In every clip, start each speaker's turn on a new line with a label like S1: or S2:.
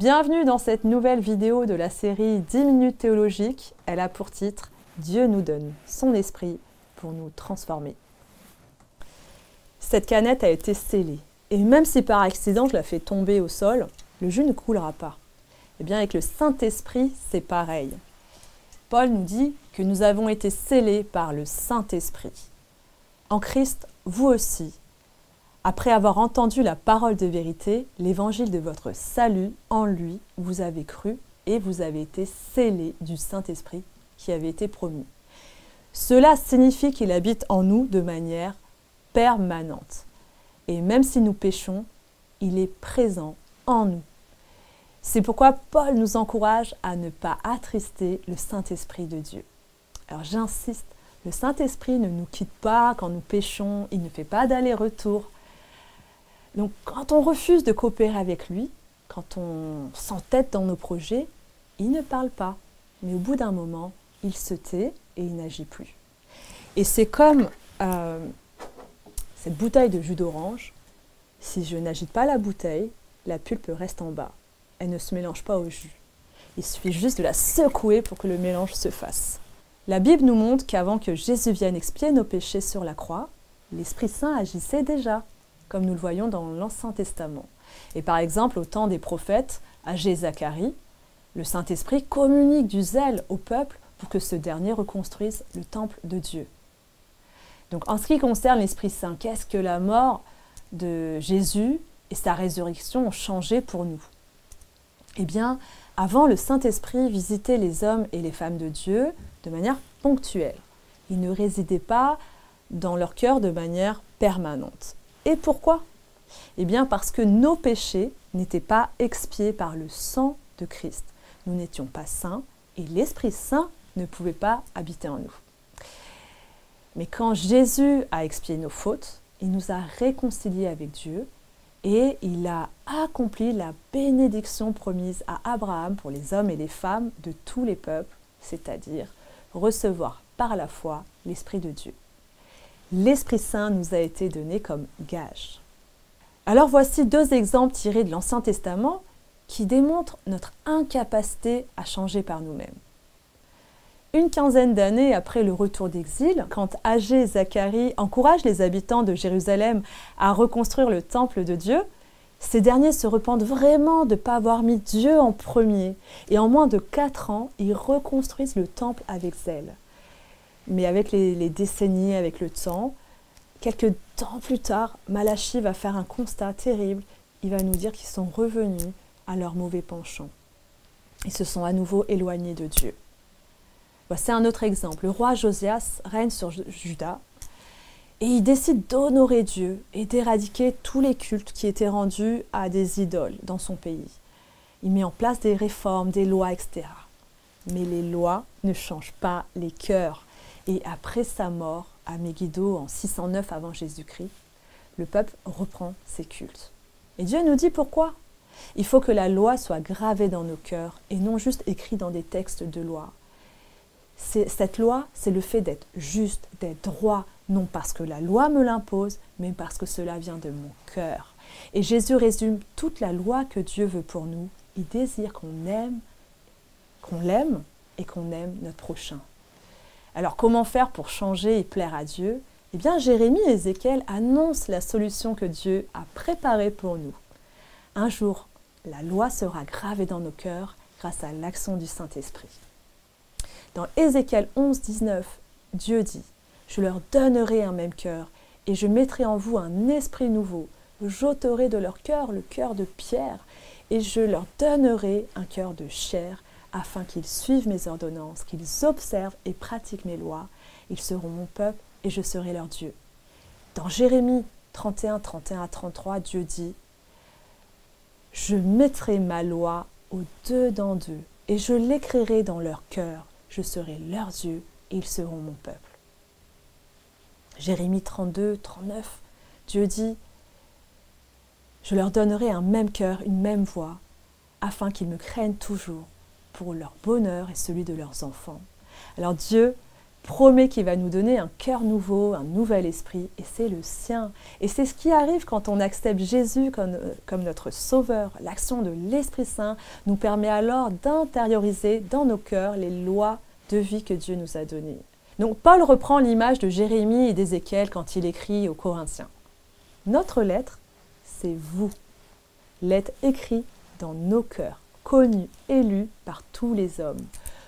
S1: Bienvenue dans cette nouvelle vidéo de la série 10 minutes théologiques. Elle a pour titre « Dieu nous donne son esprit pour nous transformer ». Cette canette a été scellée. Et même si par accident je la fais tomber au sol, le jus ne coulera pas. Eh bien avec le Saint-Esprit, c'est pareil. Paul nous dit que nous avons été scellés par le Saint-Esprit. En Christ, vous aussi, après avoir entendu la parole de vérité, l'évangile de votre salut, en lui, vous avez cru et vous avez été scellés du Saint-Esprit qui avait été promis. Cela signifie qu'il habite en nous de manière permanente. Et même si nous péchons, il est présent en nous. C'est pourquoi Paul nous encourage à ne pas attrister le Saint-Esprit de Dieu. Alors j'insiste, le Saint-Esprit ne nous quitte pas quand nous péchons, il ne fait pas d'aller-retour. Donc quand on refuse de coopérer avec lui, quand on s'entête dans nos projets, il ne parle pas. Mais au bout d'un moment, il se tait et il n'agit plus. Et c'est comme cette bouteille de jus d'orange. Si je n'agite pas la bouteille, la pulpe reste en bas. Elle ne se mélange pas au jus. Il suffit juste de la secouer pour que le mélange se fasse. La Bible nous montre qu'avant que Jésus vienne expier nos péchés sur la croix, l'Esprit Saint agissait déjà, comme nous le voyons dans l'Ancien Testament. Et par exemple, au temps des prophètes, Agé et Zacharie, le Saint-Esprit communique du zèle au peuple pour que ce dernier reconstruise le temple de Dieu. Donc en ce qui concerne l'Esprit Saint, qu'est-ce que la mort de Jésus et sa résurrection ont changé pour nous? Eh bien, avant, le Saint-Esprit visitait les hommes et les femmes de Dieu de manière ponctuelle. Il ne résidait pas dans leur cœur de manière permanente. Et pourquoi? Eh bien parce que nos péchés n'étaient pas expiés par le sang de Christ. Nous n'étions pas saints et l'Esprit Saint ne pouvait pas habiter en nous. Mais quand Jésus a expié nos fautes, il nous a réconciliés avec Dieu et il a accompli la bénédiction promise à Abraham pour les hommes et les femmes de tous les peuples, c'est-à-dire recevoir par la foi l'Esprit de Dieu. L'Esprit Saint nous a été donné comme gage. Alors voici deux exemples tirés de l'Ancien Testament qui démontrent notre incapacité à changer par nous-mêmes. Une quinzaine d'années après le retour d'exil, quand Agé et Zacharie encouragent les habitants de Jérusalem à reconstruire le temple de Dieu, ces derniers se repentent vraiment de ne pas avoir mis Dieu en premier. Et en moins de 4 ans, ils reconstruisent le temple avec zèle. Mais avec les décennies, avec le temps, quelques temps plus tard, Malachie va faire un constat terrible. Il va nous dire qu'ils sont revenus à leur mauvais penchant. Ils se sont à nouveau éloignés de Dieu. Voici un autre exemple. Le roi Josias règne sur Juda et il décide d'honorer Dieu et d'éradiquer tous les cultes qui étaient rendus à des idoles dans son pays. Il met en place des réformes, des lois, etc. Mais les lois ne changent pas les cœurs. Et après sa mort à Megiddo en 609 avant Jésus-Christ, le peuple reprend ses cultes. Et Dieu nous dit pourquoi? Il faut que la loi soit gravée dans nos cœurs et non juste écrite dans des textes de loi. Cette loi, c'est le fait d'être juste, d'être droit, non parce que la loi me l'impose, mais parce que cela vient de mon cœur. Et Jésus résume toute la loi que Dieu veut pour nous. Il désire qu'on l'aime et qu'on aime notre prochain. Alors comment faire pour changer et plaire à Dieu? Eh bien Jérémie et Ézéchiel annoncent la solution que Dieu a préparée pour nous. Un jour, la loi sera gravée dans nos cœurs grâce à l'action du Saint-Esprit. Dans Ézéchiel 11, 19, Dieu dit « Je leur donnerai un même cœur et je mettrai en vous un esprit nouveau. J'ôterai de leur cœur le cœur de pierre et je leur donnerai un cœur de chair afin qu'ils suivent mes ordonnances, qu'ils observent et pratiquent mes lois. Ils seront mon peuple et je serai leur Dieu. » Dans Jérémie 31, 31 à 33, Dieu dit « Je mettrai ma loi au-dedans d'eux et je l'écrirai dans leur cœur. Je serai leur Dieu et ils seront mon peuple. » Jérémie 32, 39, Dieu dit « Je leur donnerai un même cœur, une même voix, afin qu'ils me craignent toujours, pour leur bonheur et celui de leurs enfants. » Alors Dieu promet qu'il va nous donner un cœur nouveau, un nouvel esprit, et c'est le sien. Et c'est ce qui arrive quand on accepte Jésus comme notre sauveur. L'action de l'Esprit Saint nous permet alors d'intérioriser dans nos cœurs les lois de vie que Dieu nous a données. Donc Paul reprend l'image de Jérémie et d'Ézéchiel quand il écrit aux Corinthiens. Notre lettre, c'est vous. Lettre écrite dans nos cœurs, connue et lue par tous les hommes.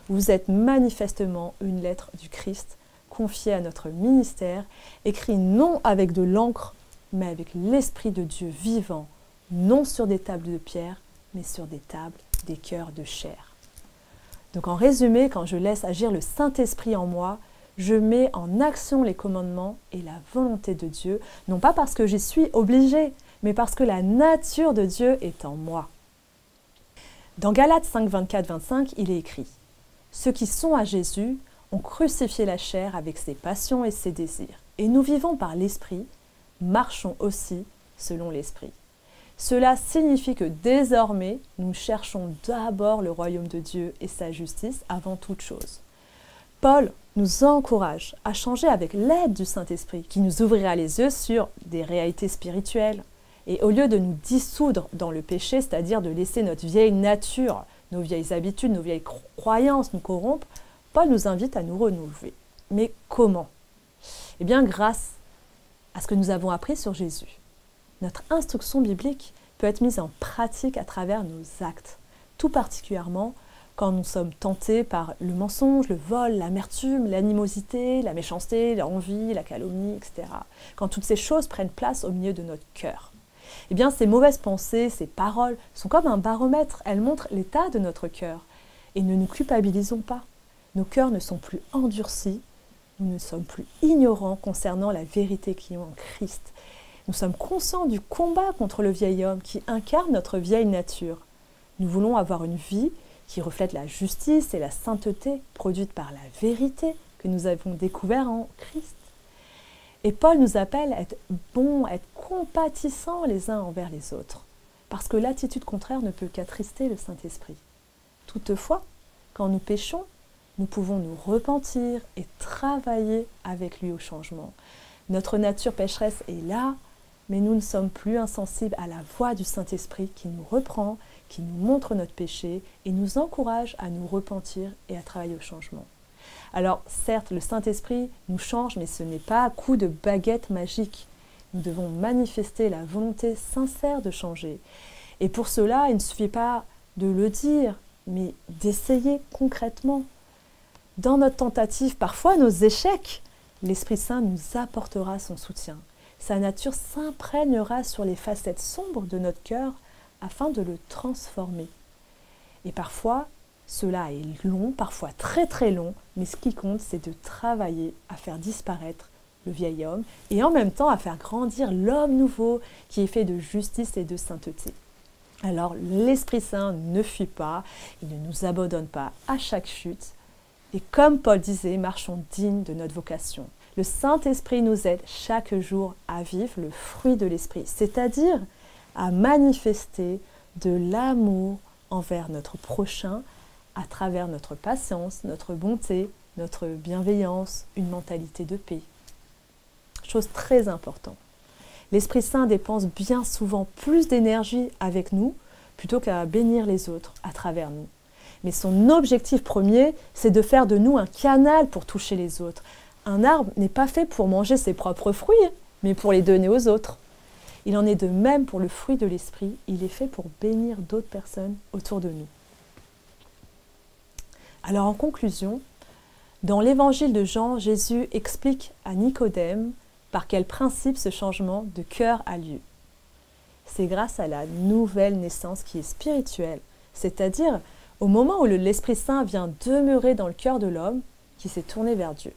S1: Vous êtes manifestement une lettre du Christ, confiée à notre ministère, écrite non avec de l'encre, mais avec l'Esprit de Dieu vivant, non sur des tables de pierre, mais sur des tables, des cœurs de chair. Donc en résumé, quand je laisse agir le Saint-Esprit en moi, je mets en action les commandements et la volonté de Dieu, non pas parce que j'y suis obligée, mais parce que la nature de Dieu est en moi. Dans Galates 5, 24-25, il est écrit « Ceux qui sont à Jésus ont crucifié la chair avec ses passions et ses désirs. Et nous vivons par l'Esprit, marchons aussi selon l'Esprit. Cela signifie que désormais, nous cherchons d'abord le royaume de Dieu et sa justice avant toute chose. » Paul nous encourage à changer avec l'aide du Saint-Esprit qui nous ouvrira les yeux sur des réalités spirituelles. Et au lieu de nous dissoudre dans le péché, c'est-à-dire de laisser notre vieille nature, nos vieilles habitudes, nos vieilles croyances nous corrompre, Paul nous invite à nous renouveler. Mais comment? Eh bien, grâce à ce que nous avons appris sur Jésus. Notre instruction biblique peut être mise en pratique à travers nos actes, tout particulièrement quand nous sommes tentés par le mensonge, le vol, l'amertume, l'animosité, la méchanceté, l'envie, la calomnie, etc. Quand toutes ces choses prennent place au milieu de notre cœur. Eh bien, ces mauvaises pensées, ces paroles sont comme un baromètre. Elles montrent l'état de notre cœur. Et ne nous culpabilisons pas. Nos cœurs ne sont plus endurcis. Nous ne sommes plus ignorants concernant la vérité qui est en Christ. Nous sommes conscients du combat contre le vieil homme qui incarne notre vieille nature. Nous voulons avoir une vie qui reflète la justice et la sainteté produite par la vérité que nous avons découvert en Christ. Et Paul nous appelle à être bons, à être compatissants les uns envers les autres, parce que l'attitude contraire ne peut qu'attrister le Saint-Esprit. Toutefois, quand nous péchons, nous pouvons nous repentir et travailler avec lui au changement. Notre nature pécheresse est là, mais nous ne sommes plus insensibles à la voix du Saint-Esprit qui nous reprend, qui nous montre notre péché et nous encourage à nous repentir et à travailler au changement. Alors, certes, le Saint-Esprit nous change, mais ce n'est pas à coup de baguette magique. Nous devons manifester la volonté sincère de changer. Et pour cela, il ne suffit pas de le dire, mais d'essayer concrètement. Dans notre tentative, parfois nos échecs, l'Esprit Saint nous apportera son soutien. Sa nature s'imprégnera sur les facettes sombres de notre cœur afin de le transformer. Et parfois, cela est long, parfois très très long, mais ce qui compte, c'est de travailler à faire disparaître le vieil homme et en même temps à faire grandir l'homme nouveau qui est fait de justice et de sainteté. Alors l'Esprit Saint ne fuit pas, il ne nous abandonne pas à chaque chute. Et comme Paul disait, marchons dignes de notre vocation. Le Saint-Esprit nous aide chaque jour à vivre le fruit de l'Esprit, c'est-à-dire à manifester de l'amour envers notre prochain à travers notre patience, notre bonté, notre bienveillance, une mentalité de paix. Chose très importante. L'Esprit Saint dépense bien souvent plus d'énergie avec nous plutôt qu'à bénir les autres à travers nous. Mais son objectif premier, c'est de faire de nous un canal pour toucher les autres. Un arbre n'est pas fait pour manger ses propres fruits, mais pour les donner aux autres. Il en est de même pour le fruit de l'Esprit, il est fait pour bénir d'autres personnes autour de nous. Alors en conclusion, dans l'évangile de Jean, Jésus explique à Nicodème par quel principe ce changement de cœur a lieu. C'est grâce à la nouvelle naissance qui est spirituelle, c'est-à-dire au moment où l'Esprit Saint vient demeurer dans le cœur de l'homme qui s'est tourné vers Dieu.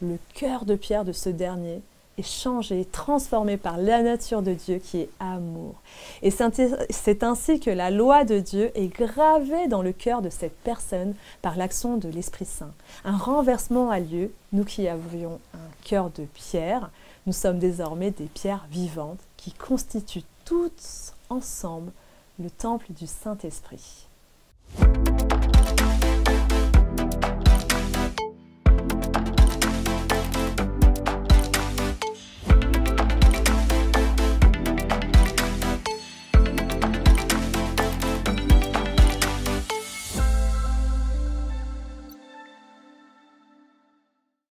S1: Le cœur de pierre de ce dernier est changé, transformé par la nature de Dieu qui est amour. Et c'est ainsi que la loi de Dieu est gravée dans le cœur de cette personne par l'action de l'Esprit Saint. Un renversement a lieu, nous qui avions un cœur de pierre, nous sommes désormais des pierres vivantes qui constituent toutes ensemble le temple du Saint-Esprit.